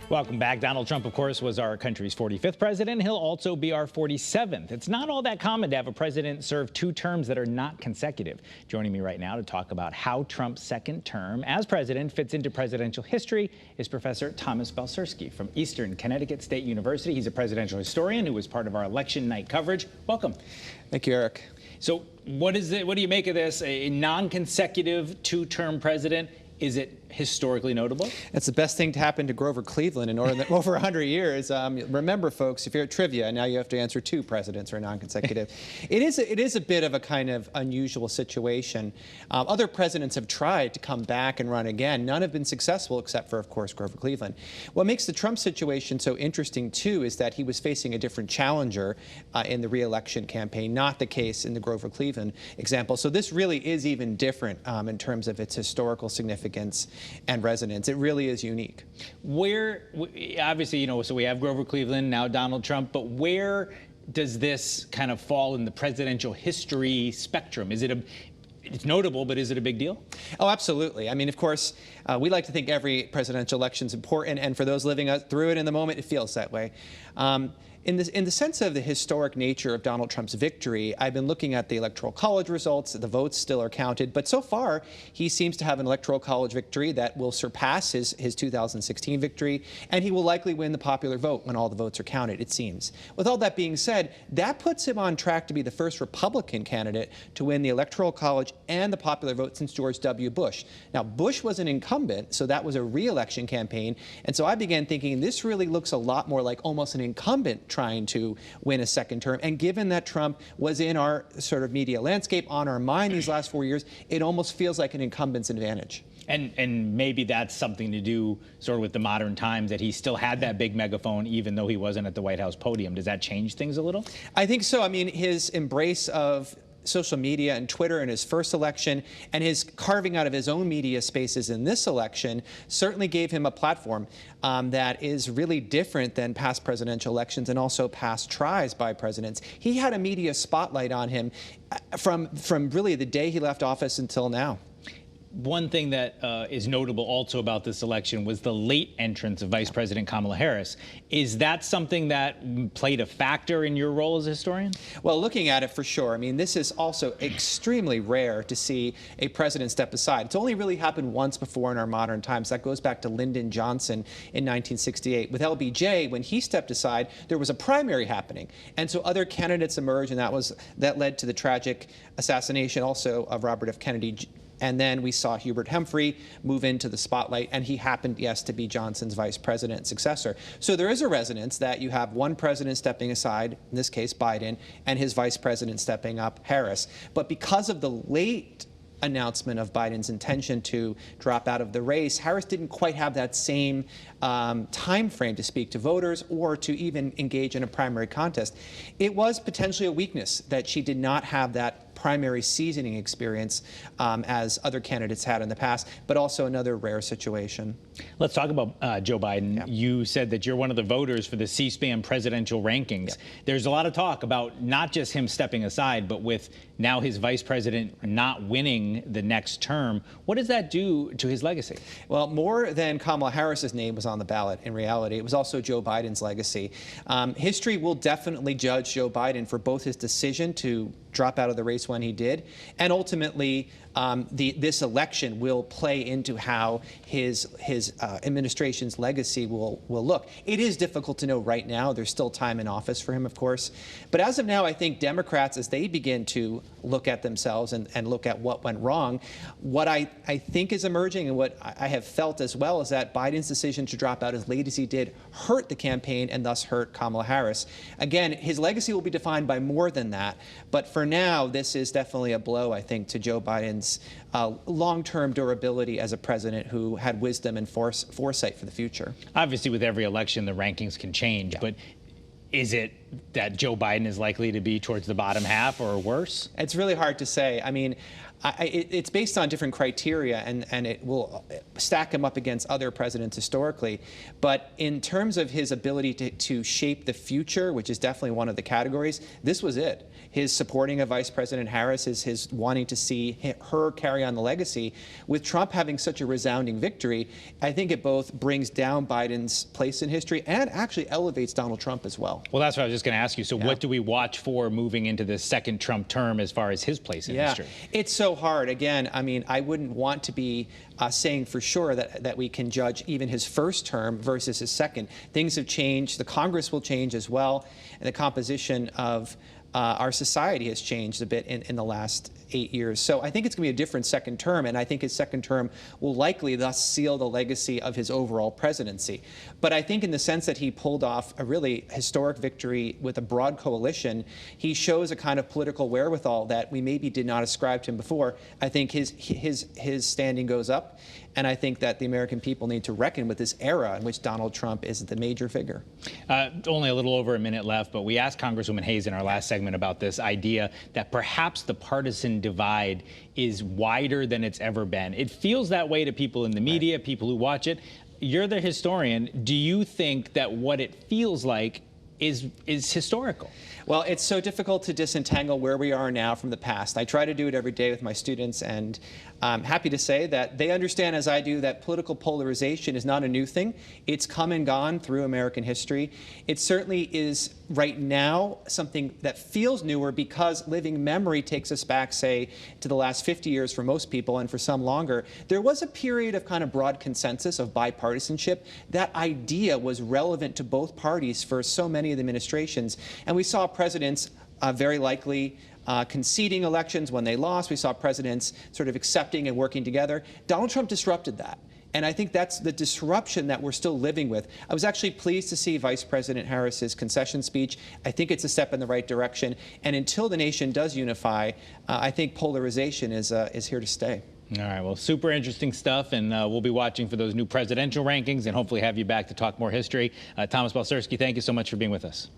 Welcome back. Donald Trump, of course, was our country's 45th president. He'll also be our 47th. It's not all that common to have a president serve 2 terms that are not consecutive. Joining me right now to talk about how Trump's second term as president fits into presidential history is Professor Thomas Balcerski from Eastern Connecticut State University. He's a presidential historian who was part of our election night coverage. Welcome. Thank you, Eric. So what do you make of this? A non-consecutive 2-term president? Is it historically notable? It's the best thing to happen to Grover Cleveland in over 100 years. Remember, folks, if you're at trivia, now you have to answer 2 presidents are non-consecutive. It is a bit of a kind of unusual situation. Other presidents have tried to come back and run again. None have been successful except for, of course, Grover Cleveland. What makes the Trump situation so interesting, too, is that he was facing a different challenger in the re-election campaign, not the case in the Grover Cleveland example. So this really is even different in terms of its historical significance and resonance. It really is unique. Obviously, so we have Grover Cleveland, now Donald Trump, but where does this kind of fall in the presidential history spectrum? It's notable, but is it a big deal? Oh, absolutely. I mean, of course, we like to think every presidential election is important, and for those living through it in the moment, it feels that way. In the sense of the historic nature of Donald Trump's victory, I've been looking at the Electoral College results. The votes still are counted, but so far, he seems to have an Electoral College victory that will surpass his 2016 victory, and he will likely win the popular vote when all the votes are counted, it seems. With all that being said, that puts him on track to be the first Republican candidate to win the Electoral College and the popular vote since George W. Bush. Now, Bush was an incumbent, so that was a re-election campaign, and so I began thinking this really looks a lot more like almost an incumbent trying to win a second term. And given that Trump was in our sort of media landscape, on our mind these last 4 years, it almost feels like an incumbent's advantage. And maybe that's something to do sort of with the modern times, that he still had that big megaphone even though he wasn't at the White House podium. Does that change things a little? I think so. I mean, his embrace of social media and Twitter in his first election and his carving out of his own media spaces in this election certainly gave him a platform that is really different than past presidential elections and also past tries by presidents. He had a media spotlight on him from really the day he left office until now. One thing that is notable also about this election was the late entrance of Vice President Kamala Harris. Is that something that played a factor in your role as a historian? Well, looking at it for sure. I mean, this is also extremely rare to see a president step aside. It's only really happened once before in our modern times. That goes back to Lyndon Johnson in 1968. With LBJ, when he stepped aside, there was a primary happening. And so other candidates emerged, and that led to the tragic assassination also of Robert F. Kennedy. And then we saw Hubert Humphrey move into the spotlight, and he happened, yes, to be Johnson's vice president successor. So there is a resonance that you have one president stepping aside, in this case Biden, and his vice president stepping up, Harris. But because of the late announcement of Biden's intention to drop out of the race, Harris didn't quite have that same time frame to speak to voters or to even engage in a primary contest. It was potentially a weakness that she did not have that primary seasoning experience as other candidates had in the past, but also another rare situation. Let's talk about Joe Biden. Yeah. You said that you're one of the voters for the C-SPAN presidential rankings. Yeah. There's a lot of talk about not just him stepping aside, but with now his vice president not winning the next term. What does that do to his legacy? Well, more than Kamala Harris's name was on the ballot, in reality, it was also Joe Biden's legacy. History will definitely judge Joe Biden for both his decision to drop out of the race when he did, and ultimately this election will play into how his administration's legacy will look. It is difficult to know right now. There's still time in office for him, of course. But as of now, I think Democrats, as they begin to look at themselves and look at what went wrong, what I think is emerging and what I have felt as well is that Biden's decision to drop out as late as he did hurt the campaign and thus hurt Kamala Harris. Again, his legacy will be defined by more than that. But for now, this is definitely a blow, I think, to Joe Biden's long-term durability as a president who had wisdom and foresight for the future. Obviously, with every election, the rankings can change, Yeah. but is it that Joe Biden is likely to be towards the bottom half or worse? It's really hard to say. I mean, It's based on different criteria, and it will stack him up against other presidents historically. But in terms of his ability to shape the future, which is definitely one of the categories, this was it. His supporting of Vice President Harris, his wanting to see her carry on the legacy. With Trump having such a resounding victory, I think it both brings down Biden's place in history and actually elevates Donald Trump as well. Well, that's what I was just going to ask you. So what do we watch for moving into the second Trump term as far as his place in history? It's so hard. Again, I mean, I wouldn't want to be saying for sure that we can judge even his first term versus his second. Things have changed. The Congress will change as well. And the composition of our society has changed a bit in the last 8 years. So I think it's going to be a different second term, and I think his second term will likely thus seal the legacy of his overall presidency. But I think in the sense that he pulled off a really historic victory with a broad coalition, he shows a kind of political wherewithal that we maybe did not ascribe to him before. I think his standing goes up, and I think that the American people need to reckon with this era in which Donald Trump is the major figure. Only a little over a minute left, but we asked Congresswoman Hayes in our last segment about this idea that perhaps the partisan divide is wider than it's ever been. It feels that way to people in the media, people who watch it. You're the historian. Do you think that what it feels like is historical? Well, it's so difficult to disentangle where we are now from the past. I try to do it every day with my students, and I'm happy to say that they understand, as I do, that political polarization is not a new thing. It's come and gone through American history. It certainly is right now something that feels newer because living memory takes us back, say, to the last 50 years for most people, and for some longer. There was a period of kind of broad consensus of bipartisanship. That idea was relevant to both parties for so many of the administrations, and we saw presidents very likely conceding elections when they lost. We saw presidents sort of accepting and working together. Donald Trump disrupted that. And I think that's the disruption that we're still living with. I was actually pleased to see Vice President Harris's concession speech. I think it's a step in the right direction. And until the nation does unify, I think polarization is here to stay. All right, well, super interesting stuff, and we'll be watching for those new presidential rankings and hopefully have you back to talk more history. Thomas Balcerski, thank you so much for being with us.